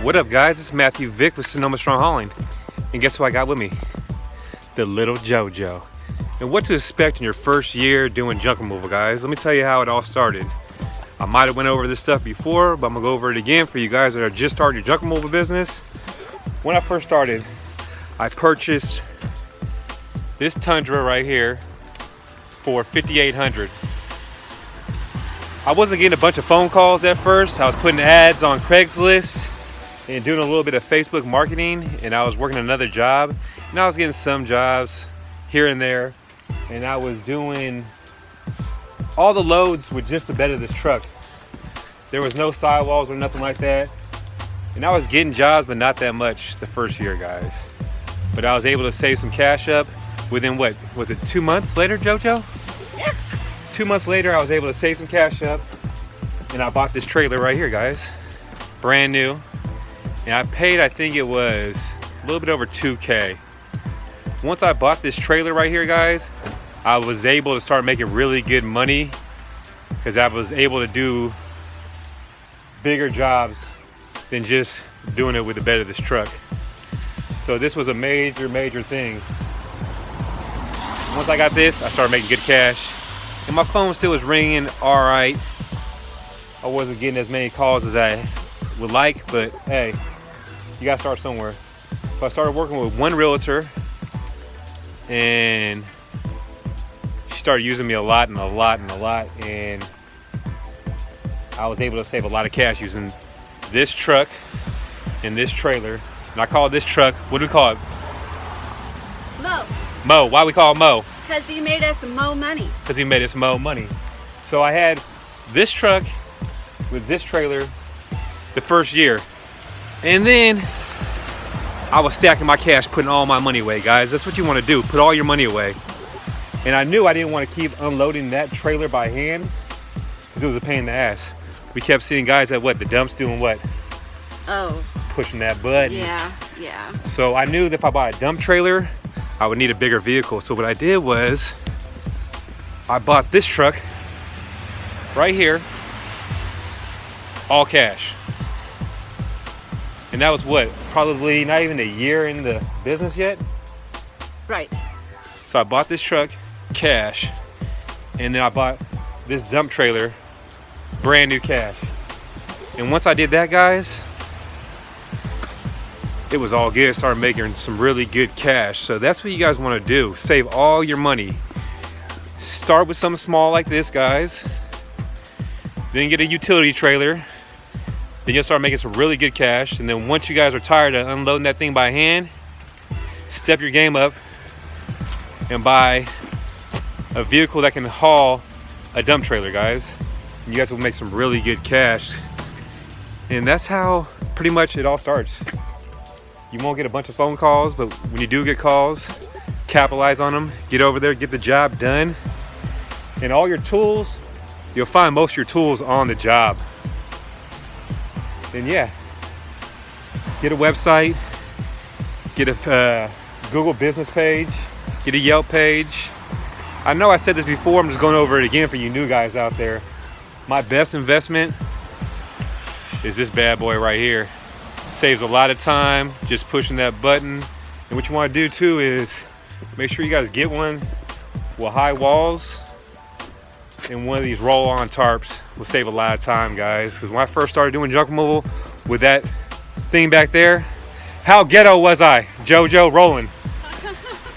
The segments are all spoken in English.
What up, guys? It's Matthew Vick with Sonoma Strong Hauling. And guess who I got with me? The little JoJo. And what to expect in your first year doing junk removal, guys. Let me tell you how it all started. I might have went over this stuff before, but I'm gonna go over it again for you guys that are just starting your junk removal business. When I first started, I purchased this Tundra right here for $5,800. I wasn't getting a bunch of phone calls at first. I was putting ads on Craigslist and doing a little bit of Facebook marketing, and I was working another job, and I was getting some jobs here and there, and I was doing all the loads with just the bed of this truck. There was no sidewalls or nothing like that, and I was getting jobs, but not that much the first year, guys. But I was able to save some cash up within, what was it, 2 months later, JoJo? Yeah. 2 months later, I was able to save some cash up, and I bought this trailer right here, guys, brand new. And I paid, I think it was a little bit over $2K. Once I bought this trailer right here, guys, I was able to start making really good money because I was able to do bigger jobs than just doing it with the bed of this truck. So this was a major thing. Once I got this, I started making good cash. And my phone still was ringing all right. I wasn't getting as many calls as I would like, but hey, you gotta start somewhere. So I started working with one realtor, and she started using me a lot, and I was able to save a lot of cash using this truck and this trailer. And I call this truck, what do we call it? Mo. Mo. Why we call it Mo? Because he made us mo money. Because he made us Mo money. So I had this truck with this trailer the first year. And then I was stacking my cash, putting all my money away, guys. That's what you want to do, put all your money away. And I knew I didn't want to keep unloading that trailer by hand because it was a pain in the ass. We kept seeing guys at the dumps doing what? Oh. Pushing that button. Yeah. So I knew that if I bought a dump trailer, I would need a bigger vehicle. So what I did was I bought this truck right here, all cash. And that was what, probably not even a year in the business yet? Right. So I bought this truck, cash, and then I bought this dump trailer, brand new cash. And once I did that, guys, it was all good. Started making some really good cash. So that's what you guys want to do. Save all your money. Start with something small like this, guys. Then get a utility trailer. Then you'll start making some really good cash. And then once you guys are tired of unloading that thing by hand, step your game up and buy a vehicle that can haul a dump trailer, guys. And you guys will make some really good cash. And that's how pretty much it all starts. You won't get a bunch of phone calls, but when you do get calls, capitalize on them, get over there, get the job done. And all your tools, you'll find most of your tools on the job. And yeah, get a website, get a Google business page, get a Yelp page. I know I said this before, I'm just going over it again for you new guys out there. My best investment is this bad boy right here. Saves a lot of time just pushing that button. And what you want to do too is make sure you guys get one with high walls, and one of these roll-on tarps will save a lot of time, guys. Because when I first started doing junk removal with that thing back there, how ghetto was I, JoJo, rolling?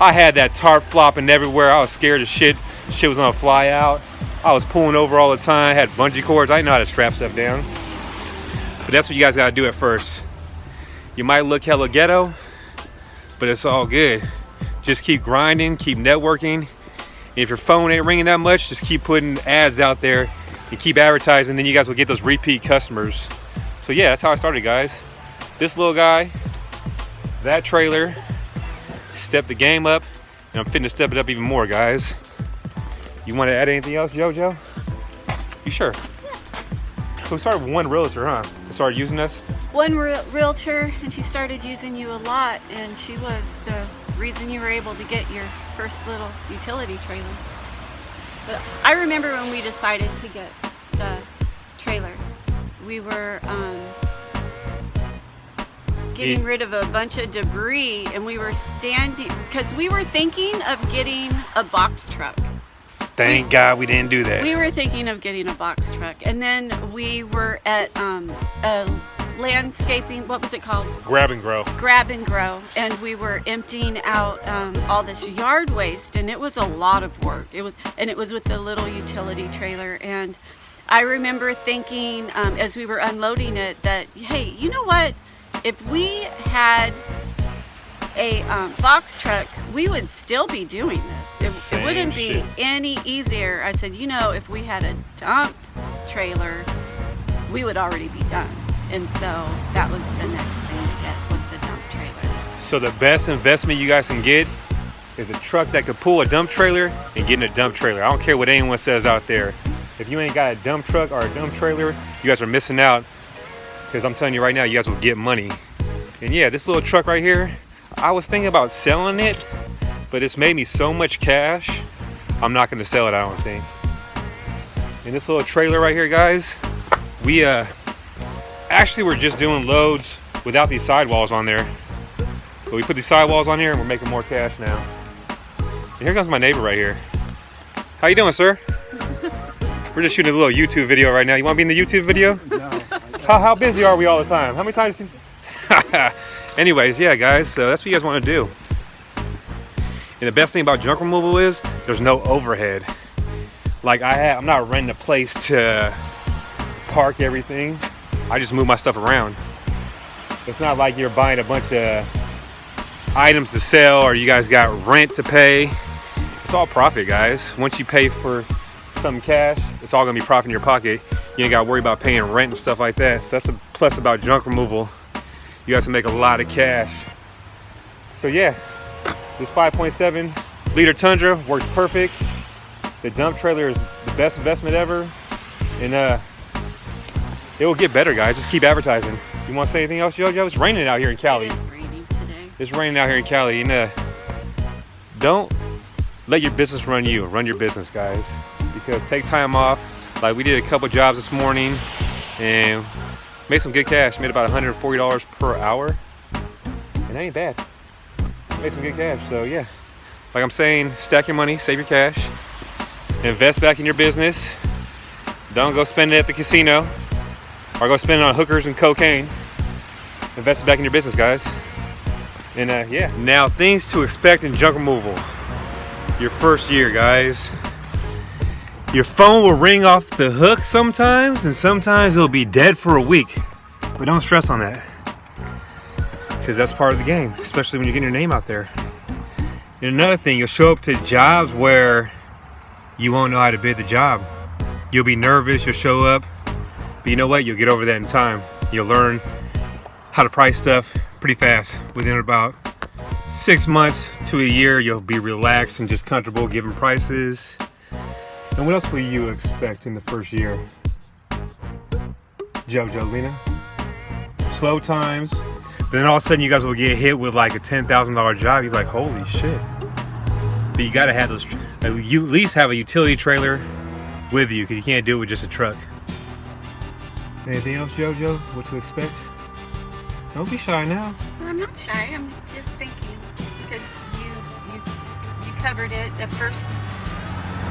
I had that tarp flopping everywhere. I was scared as shit. Shit was gonna fly out. I was pulling over all the time. I had bungee cords. I didn't know how to strap stuff down. But that's what you guys gotta do at first. You might look hella ghetto, but it's all good. Just keep grinding, keep networking. If your phone ain't ringing that much, just keep putting ads out there and keep advertising. Then you guys will get those repeat customers. So yeah, that's how I started, guys. This little guy, that trailer, stepped the game up, and I'm finna step it up even more, guys. You want to add anything else, JoJo? You sure? So we started with one realtor, huh? They started using us? One realtor, and she started using you a lot, and she was the reason you were able to get your first little utility trailer. But I remember when we decided to get the trailer, we were getting rid of a bunch of debris, and we were standing, because we were thinking of getting a box truck. Thank God we didn't do that. We were thinking of getting a box truck, and then we were at a landscaping, what was it called? Grab and grow. Grab and grow, and we were emptying out all this yard waste, and it was a lot of work. It was with the little utility trailer, and I remember thinking as we were unloading it that, hey, you know what? If we had a box truck, we would still be doing this. It wouldn't be any easier. I said, you know, if we had a dump trailer, we would already be done. And so that was the next thing to get, was the dump trailer. So the best investment you guys can get is a truck that could pull a dump trailer and getting a dump trailer. I don't care what anyone says out there. If you ain't got a dump truck or a dump trailer, you guys are missing out, because I'm telling you right now, you guys will get money. And yeah, this little truck right here, I was thinking about selling it, but it's made me so much cash, I'm not gonna sell it, I don't think. And this little trailer right here, guys, we actually we're just doing loads without these sidewalls on there. But we put these sidewalls on here and we're making more cash now. And here comes my neighbor right here. How you doing, sir? We're just shooting a little YouTube video right now. You wanna be in the YouTube video? No. How busy are we all the time? How many times? Anyways, yeah, guys, so that's what you guys want to do. And the best thing about junk removal is there's no overhead. Like I'm not renting a place to park everything. I just move my stuff around. It's not like you're buying a bunch of items to sell, or you guys got rent to pay. It's all profit, guys. Once you pay for some cash, it's all gonna be profit in your pocket. You ain't gotta worry about paying rent and stuff like that. So that's a plus about junk removal. You guys can make a lot of cash. So yeah, this 5.7 liter Tundra works perfect. The dump trailer is the best investment ever. And it will get better, guys. Just keep advertising. You want to say anything else, JoJo? It's raining out here in Cali. It is raining today. It's raining out here in Cali. And don't let your business run you. Run your business, guys. Because take time off. Like we did a couple jobs this morning and made some good cash. Made about $140 per hour. And that ain't bad. Made some good cash. So yeah, like I'm saying, stack your money, save your cash, invest back in your business. Don't go spend it at the casino or go spend it on hookers and cocaine. Invest it back in your business, guys. And yeah, now things to expect in junk removal. Your first year, guys. Your phone will ring off the hook sometimes, and sometimes it'll be dead for a week. But don't stress on that, because that's part of the game, especially when you're getting your name out there. And another thing, you'll show up to jobs where you won't know how to bid the job. You'll be nervous, you'll show up, but you know what? You'll get over that in time. You'll learn how to price stuff pretty fast. Within about 6 months to a year, you'll be relaxed and just comfortable giving prices. And what else will you expect in the first year? JoJo, Lena? Slow times, but then all of a sudden you guys will get hit with like a $10,000 job. You're like, holy shit. But you gotta have those, you at least have a utility trailer with you, because you can't do it with just a truck. Anything else, JoJo? What to expect? Don't be shy now. Well, I'm not shy, I'm just thinking, because you covered it at first.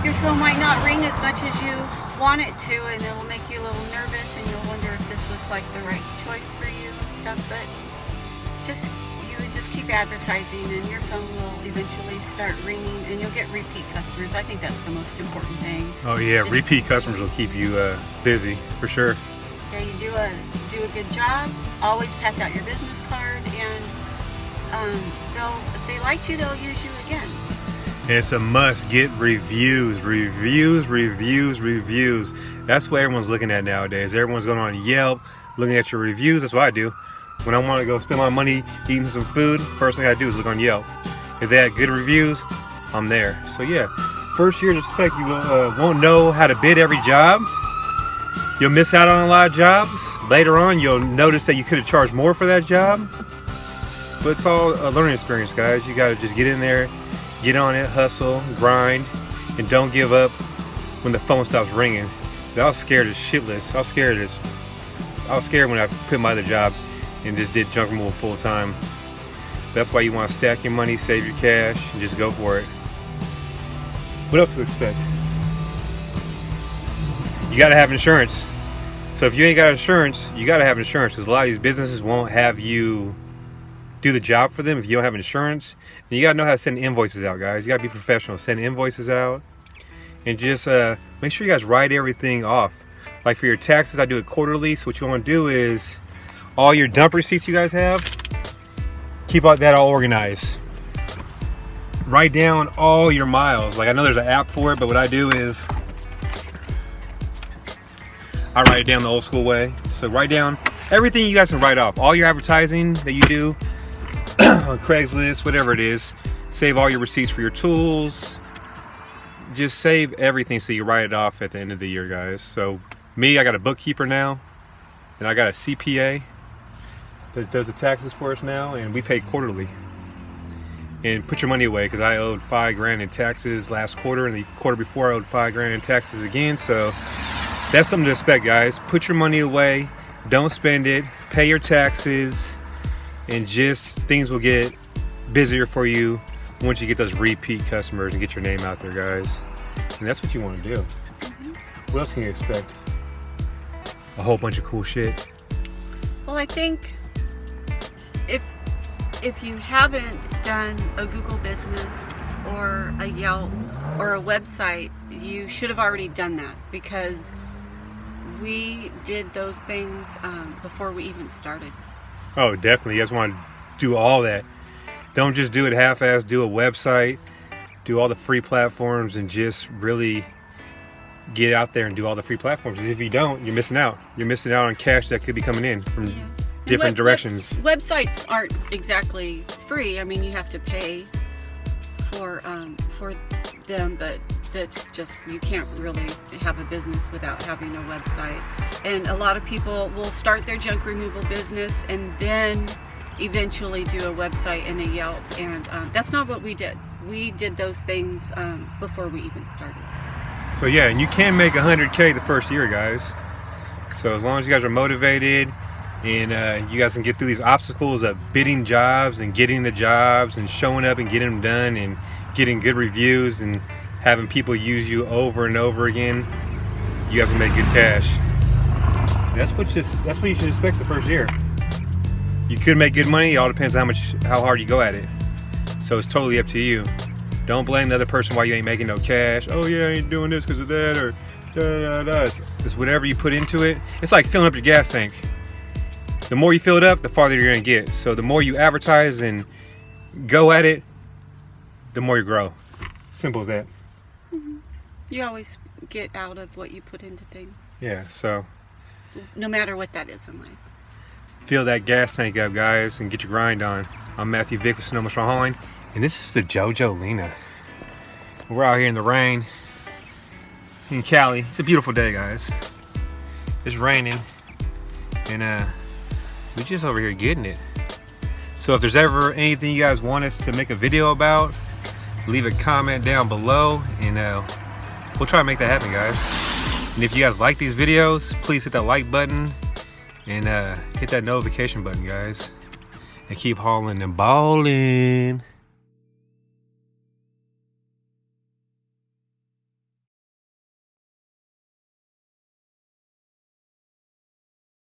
Your phone might not ring as much as you want it to, and it'll make you a little nervous, and you'll wonder if this was like the right choice for you and stuff. But you would just keep advertising, and your phone will eventually start ringing, and you'll get repeat customers. I think that's the most important thing. Oh yeah, repeat customers will keep you busy for sure. Yeah, you do a good job. Always pass out your business card, and if they like you, they'll use you again. It's a must. Get reviews, reviews, reviews, reviews. That's what everyone's looking at nowadays. Everyone's going on Yelp, looking at your reviews. That's what I do. When I want to go spend my money eating some food, first thing I do is look on Yelp. If they had good reviews, I'm there. So yeah, first year respect, you won't know how to bid every job. You'll miss out on a lot of jobs. Later on, you'll notice that you could have charged more for that job. But it's all a learning experience, guys. You gotta just get in there, get on it, hustle, grind, and don't give up when the phone stops ringing. I was scared as shitless. I was scared when I quit my other job and just did junk removal full time. That's why you want to stack your money, save your cash, and just go for it. What else to expect? You gotta have insurance. So if you ain't got insurance, you gotta have insurance, because a lot of these businesses won't have you do the job for them if you don't have insurance. And you gotta know how to send invoices out, guys. You gotta be professional. Send invoices out, and just make sure you guys write everything off. Like for your taxes, I do it quarterly. So what you want to do is all your dump receipts you guys have, keep that all organized. Write down all your miles. Like I know there's an app for it, but what I do is I write it down the old school way. So write down everything you guys can write off. All your advertising that you do on Craigslist, whatever it is. Save all your receipts for your tools. Just save everything so you write it off at the end of the year, guys. So me, I got a bookkeeper now, and I got a CPA that does the taxes for us now, and we pay quarterly. And put your money away, because I owed $5,000 in taxes last quarter, and the quarter before I owed $5,000 in taxes again. So that's something to expect, guys. Put your money away, don't spend it, pay your taxes, and just things will get busier for you once you get those repeat customers and get your name out there, guys. And that's what you want to do. What else can you expect? A whole bunch of cool shit. Well, I think if you haven't done a Google business or a Yelp or a website, you should have already done that, because we did those things before we even started. Oh, definitely. You guys want to do all that. Don't just do it half-assed. Do a website, do all the free platforms, and just really get out there and do all the free platforms. Because if you don't, you're missing out. You're missing out on cash that could be coming in from different directions. Websites aren't exactly free. I mean, you have to pay for them, but that's just, you can't really have a business without having a website. And a lot of people will start their junk removal business and then eventually do a website and a Yelp, and that's not what we did. We did those things before we even started. So yeah, and you can make 100K the first year, guys. So as long as you guys are motivated and you guys can get through these obstacles of bidding jobs and getting the jobs and showing up and getting them done and getting good reviews and having people use you over and over again, you guys will make good cash. That's what you should expect the first year. You could make good money. It all depends on how hard you go at it. So it's totally up to you. Don't blame the other person why you ain't making no cash. Oh yeah, I ain't doing this because of that, or da da da. It's whatever you put into it. It's like filling up your gas tank. The more you fill it up, the farther you're gonna get. So the more you advertise and go at it, the more you grow. Simple as that. Mm-hmm. You always get out of what you put into things. Yeah, so no matter what that is in life. Fill that gas tank up, guys, and get your grind on. I'm Matthew Vick with Sonoma Strong Hauling, and this is the JoJo Lena. We're out here in the rain in Cali. It's a beautiful day, guys. It's raining, and we just over here getting it. So if there's ever anything you guys want us to make a video about, leave a comment down below, and we'll try to make that happen, guys. And if you guys like these videos, please hit that like button and hit that notification button, guys, and keep hauling and balling.